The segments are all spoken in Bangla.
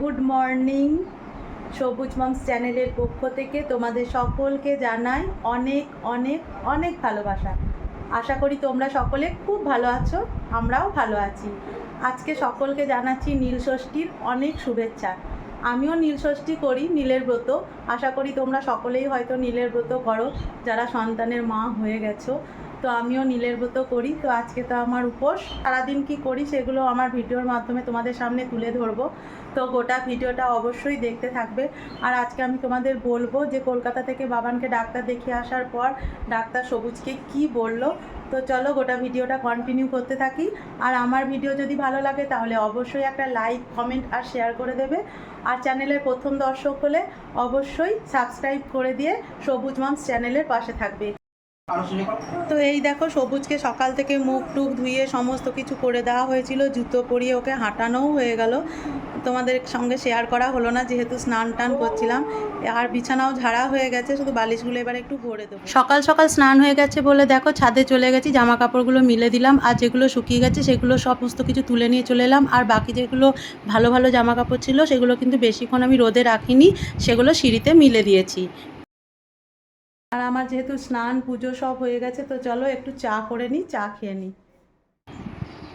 Good morning. সবুজ মমস চ্যানেলের পক্ষ থেকে তোমাদের সকলকে জানাই অনেক অনেক অনেক ভালোবাসা। আশা করি তোমরা সকলে খুব ভালো আছো, আমরাও ভালো আছি। আজকে সকলকে জানাচ্ছি নীল ষষ্ঠীর অনেক শুভেচ্ছা। আমিও নীল ষষ্ঠী করি, নীলের ব্রত। আশা করি তোমরা সকলেই হয়তো নীলের ব্রত করো, যারা সন্তানের মা হয়ে গেছো। তো আমিও নীলের ব্রত করি। তো আজকে তো আমার উপোস, সারাদিন কি করি সেগুলো আমার ভিডিওর মাধ্যমে তোমাদের সামনে তুলে ধরবো। তো গোটা ভিডিওটা অবশ্যই দেখতে থাকবে। আর আজকে আমি তোমাদের বলবো যে কলকাতা থেকে বাবানকে ডাক্তার দেখিয়ে আসার পর ডাক্তার সবুজকে কি বললো। তো চলো গোটা ভিডিওটা কন্টিনিউ করতে থাকি। আর আমার ভিডিও যদি ভালো লাগে তাহলে অবশ্যই একটা লাইক, কমেন্ট আর শেয়ার করে দেবে। আর চ্যানেলের প্রথম দর্শক হলে অবশ্যই সাবস্ক্রাইব করে দিয়ে সবুজ মমস চ্যানেলের পাশে থাকবে। তো এই দেখো, সবুজকে সকাল থেকে মুখ টুক ধুয়ে সমস্ত কিছু করে দেওয়া হয়েছিল, জুতো পরিয়ে ওকে হাঁটানোও হয়ে গেল। তোমাদের সঙ্গে শেয়ার করা হলো না যেহেতু স্নান টান করছিলাম। আর বিছানাও ঝাড়া হয়ে গেছে, শুধু বালিশগুলো এবার একটু ভরে দেবো। সকাল সকাল স্নান হয়ে গেছে বলে দেখো ছাদে চলে গেছি, জামা কাপড়গুলো মিলে দিলাম। আর যেগুলো শুকিয়ে গেছে সেগুলো সমস্ত কিছু তুলে নিয়ে চলে এলাম। আর বাকি যেগুলো ভালো ভালো জামা কাপড় ছিল সেগুলো কিন্তু বেশিক্ষণ আমি রোদে রাখিনি, সেগুলো সিঁড়িতে মিলে দিয়েছি। আর আমার যেহেতু স্নান পুজো সব হয়ে গেছে, তো চলো একটু চা করে নিই, চা খেয়ে নিই।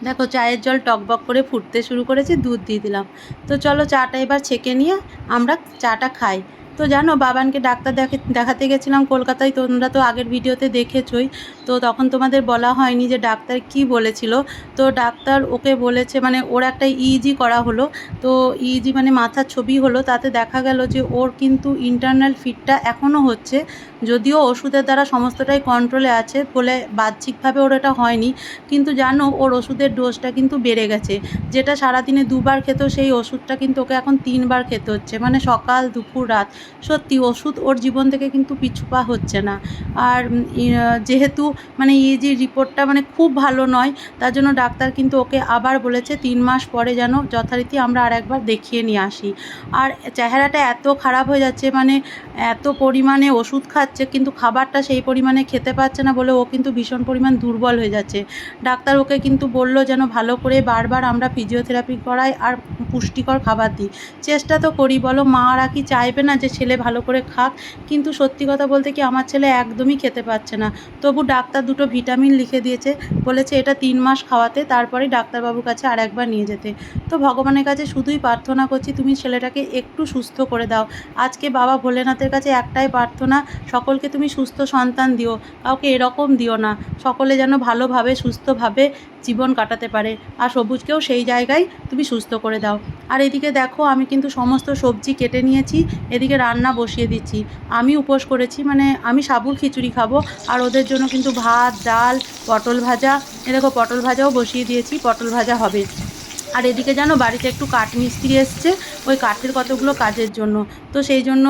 দেখো চায়ের জল টকবক করে ফুটতে শুরু করেছে, দুধ দিয়ে দিলাম। তো চলো চাটা এবার ছেঁকে নিয়ে আমরা চাটা খাই। তো জানো, বাবানকে ডাক্তার দেখাতে গেছিলাম কলকাতায়, তোমরা তো আগের ভিডিওতে দেখেছোই। তো তখন তোমাদের বলা হয়নি যে ডাক্তার কি বলেছিল। তো ডাক্তার ওকে বলেছে, মানে ওর একটা ইইজি করা হলো। তো ইইজি মানে মাথার ছবি হলো, তাতে দেখা গেল যে ওর কিন্তু ইন্টারনাল ফিটটা এখনও হচ্ছে। যদিও ওষুধের দ্বারা সমস্তটাই কন্ট্রোলে আছে বলে বাহ্যিকভাবে ওর এটা হয়নি, কিন্তু জানো ওর ওষুধের ডোজটা কিন্তু বেড়ে গেছে। যেটা সারাদিনে দুবার খেত সেই ওষুধটা কিন্তু ওকে এখন 3বার খেতে হচ্ছে, মানে সকাল দুপুর রাত। সত্যি ওষুধ ওর জীবন থেকে কিন্তু পিছুপা হচ্ছে না। আর যেহেতু মানে ইজি রিপোর্টটা মানে খুব ভালো নয়, তার জন্য ডাক্তার কিন্তু ওকে আবার বলেছে 3 মাস পরে যেন যথারীতি আমরা আর একবার দেখিয়ে নিয়ে আসি। আর চেহারাটা এত খারাপ হয়ে যাচ্ছে, মানে এত পরিমাণে ওষুধ খাচ্ছে কিন্তু খাবারটা সেই পরিমাণে খেতে পারছে না বলে ও কিন্তু ভীষণ পরিমাণ দুর্বল হয়ে যাচ্ছে। ডাক্তার ওকে কিন্তু বললো যেন ভালো করে বারবার আমরা ফিজিওথেরাপি করাই আর পুষ্টিকর খাবার দিই। চেষ্টা তো করি, বলো মারা কি চাইবে না যে ছেলে ভালো করে খাক? কিন্তু সত্যি কথা বলতে কি আমার ছেলে একদমই খেতে পারছে না। তবু ডাক্তার দুটো ভিটামিন লিখে দিয়েছে, বলেছে এটা 3 মাস খাওয়াতে, তারপরে ডাক্তারবাবুর কাছে আর একবার নিয়ে যেতে। তো ভগবানের কাছে শুধুই প্রার্থনা করছি তুমি ছেলেটাকে একটু সুস্থ করে দাও। আজকে বাবা ভোলেনাথের কাছে একটাই প্রার্থনা, সকলকে তুমি সুস্থ সন্তান দিও, কাউকে এরকম দিও না। সকলে যেন ভালোভাবে সুস্থভাবে জীবন কাটাতে পারে। আর সবুজকেও সেই জায়গায় তুমি সুস্থ করে দাও। আর এদিকে দেখো আমি কিন্তু সমস্ত সবজি কেটে নিয়েছি, এদিকে রান্না বসিয়ে দিচ্ছি। আমি উপোস করেছি, মানে আমি সাবুর খিচুড়ি খাবো। আর ওদের জন্য কিন্তু ভাত, ডাল, পটল ভাজা, এ দেখো পটল ভাজাও বসিয়ে দিয়েছি, পটল ভাজা হবে। আর এদিকে জানো বাড়িতে একটু কাঠ মিস্ত্রি এসছে, ওই কাঠের কতগুলো কাজের জন্য। তো সেই জন্য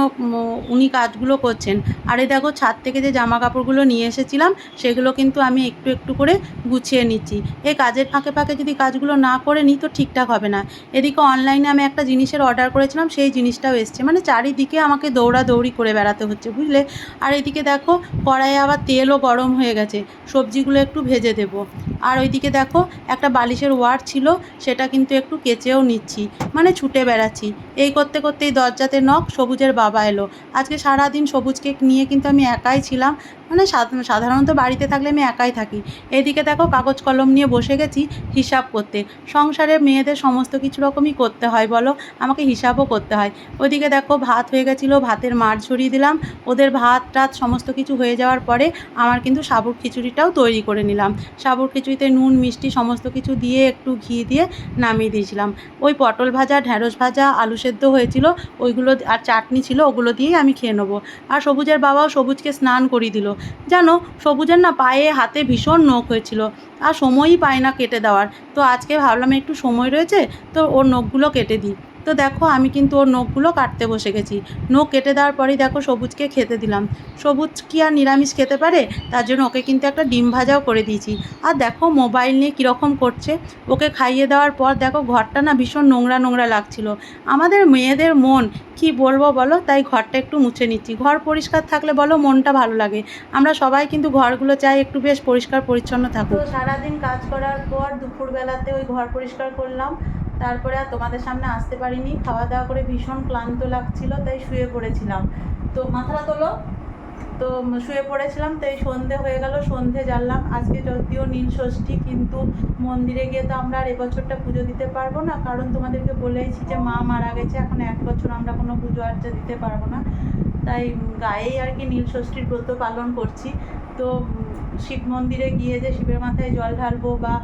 উনি কাজগুলো করছেন। আর এই দেখো ছাদ থেকে যে জামা কাপড়গুলো নিয়ে এসেছিলাম সেগুলো কিন্তু আমি একটু একটু করে গুছিয়ে নিচ্ছি। এই কাজের ফাঁকে ফাঁকে যদি কাজগুলো না করে নিই তো ঠিকঠাক হবে না। এদিকে অনলাইনে আমি একটা জিনিসের অর্ডার করেছিলাম, সেই জিনিসটাও এসছে, মানে চারিদিকে আমাকে দৌড়াদৌড়ি করে বেড়াতে হচ্ছে, বুঝলে। আর এদিকে দেখো কড়াইয়ে আবার তেলও গরম হয়ে গেছে, সবজিগুলো একটু ভেজে দেবো। আর ওইদিকে দেখো একটা বালিশের ওয়ার ছিল, সেটা কিন্তু একটু কেচেও নিচ্ছি, মানে ছুটে বেড়াচ্ছি। এই করতে করতেই দরজাতে নখ, সবুজের বাবা এলো। আজকে সারাদিন সবুজকে নিয়ে কিন্তু আমি একাই ছিলাম, মানে সাধারণত বাড়িতে থাকলে আমি একাই থাকি। এদিকে দেখো কাগজ কলম নিয়ে বসে গেছি হিসাব করতে। সংসারে মেয়েদের সমস্ত কিছু রকমই করতে হয় বলো, আমাকে হিসাবও করতে হয়। ওইদিকে দেখো ভাত হয়ে গেছিলো, ভাতের মাড় ঝরিয়ে দিলাম। ওদের ভাত টাত সমস্ত কিছু হয়ে যাওয়ার পরে আমার কিন্তু সাবুর খিচুড়িটাও তৈরি করে নিলাম। সাবুর খিচুড়িতে নুন মিষ্টি সমস্ত কিছু দিয়ে একটু ঘি দিয়ে নামিয়ে দিয়েছিলাম। ওই পটল ভাজা, ঢ্যাঁড়স ভাজা, আলু সেদ্ধ হয়েছিল ওইগুলো, আর চাটনি ছিল, ওগুলো দিয়েই আমি খেয়ে নেবো। আর সবুজের বাবাও সবুজকে স্নান করিয়ে দিল। জানো সবুজের না পায়ে হাতে ভীষণ নখ হয়েছিল, আর সময়ই পায় না কেটে দেওয়ার। তো আজকে ভাবলাম একটু সময় রয়েছে তো ওর নখগুলো কেটে দিই। তো দেখো আমি কিন্তু ওর নখগুলো কাটতে বসে গেছি। নখ কেটে দেওয়ার পরেই দেখো সবুজকে খেতে দিলাম। সবুজ কি আর নিরামিষ খেতে পারে, তার জন্য ওকে কিন্তু একটা ডিম ভাজাও করে দিয়েছি। আর দেখো মোবাইল নিয়ে কীরকম করছে। ওকে খাইয়ে দেওয়ার পর দেখো ঘরটা না ভীষণ নোংরা নোংরা লাগছিল। আমাদের মেয়েদের মন কি বলবো বলো, তাই ঘরটা একটু মুছে নিচ্ছি। ঘর পরিষ্কার থাকলে বলো মনটা ভালো লাগে। আমরা সবাই কিন্তু ঘরগুলো চাই একটু বেশ পরিষ্কার পরিচ্ছন্ন থাকুক। তো সারাদিন কাজ করার পর দুপুরবেলাতে ওই ঘর পরিষ্কার করলাম। তারপরে আর তোমাদের সামনে আসতে পারিনি, খাওয়া দাওয়া করে ভীষণ ক্লান্ত লাগছিল, তাই শুয়ে পড়েছিলাম। তো মাথাটা তোলো। তো শুয়ে পড়েছিলাম, তো এই সন্ধে হয়ে গেল, সন্ধে জ্বাললাম। আজকে যদিও নীল ষষ্ঠী, কিন্তু মন্দিরে গিয়ে তো আমরা আর এবছরটা পুজো দিতে পারবো না, কারণ তোমাদেরকে বলেইছি যে মা মারা গেছে, এখন 1 বছর আমরা কোনো পুজো আর্চা দিতে পারবো না। তাই গায়েই আর কি নীল ষষ্ঠীর ব্রত পালন করছি। তো শিব মন্দিরে গিয়ে যে শিবের মাথায় জল ঢালবো বা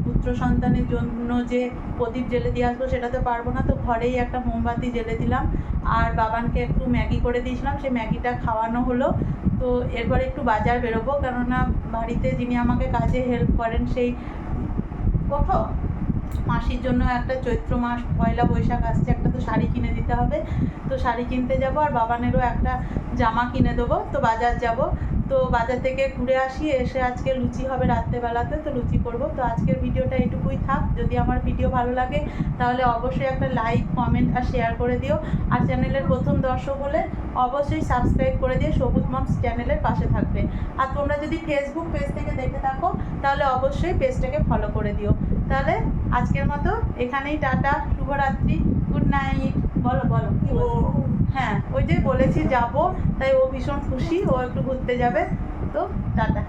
পুত্র সন্তানের জন্য যে প্রদীপ জ্বেলে দিয়ে আসবো সেটা তো পারবো না, তো ঘরেই একটা মোমবাতি জ্বেলে দিলাম। আর বাবানকে একটু ম্যাগি করে দিয়েছিলাম, সেই ম্যাগিটা খাওয়ানো হলো। তো এরপরে একটু বাজার বেরোবো, কেননা বাড়িতে যিনি আমাকে কাজে হেল্প করেন সেই ওঠো মাসির জন্য একটা চৈত্র মাস পয়লা বৈশাখ আসছে, একটা তো শাড়ি কিনে দিতে হবে। তো শাড়ি কিনতে যাব, আর বাবানেরও একটা জামা কিনে দেবো। তো বাজার যাব, তো বাজার থেকে ঘুরে আসি, এসে আজকে লুচি হবে রাত্রেবেলাতে, তো লুচি করব। তো আজকের ভিডিওটা এটুকুই থাক। যদি আমার ভিডিও ভালো লাগে তাহলে অবশ্যই একটা লাইক, কমেন্ট আর শেয়ার করে দিও। আর চ্যানেলের প্রথম দর্শক হলে অবশ্যই সাবস্ক্রাইব করে দিয়ে সবুজ মমস চ্যানেলের পাশে থাকবে। আর তোমরা যদি ফেসবুক পেজ থেকে দেখে থাকো তাহলে অবশ্যই পেজটাকে ফলো করে দিও। তাহলে আজকের মতো এখানেই টাটা, শুভরাত্রি, গুড নাইট। বলো বলো কি বলো? হ্যাঁ, ওই যে বলেছি যাবো, তাই ও ভীষণ খুশি, ও একটু ঘুরতে যাবে। তো টাটা।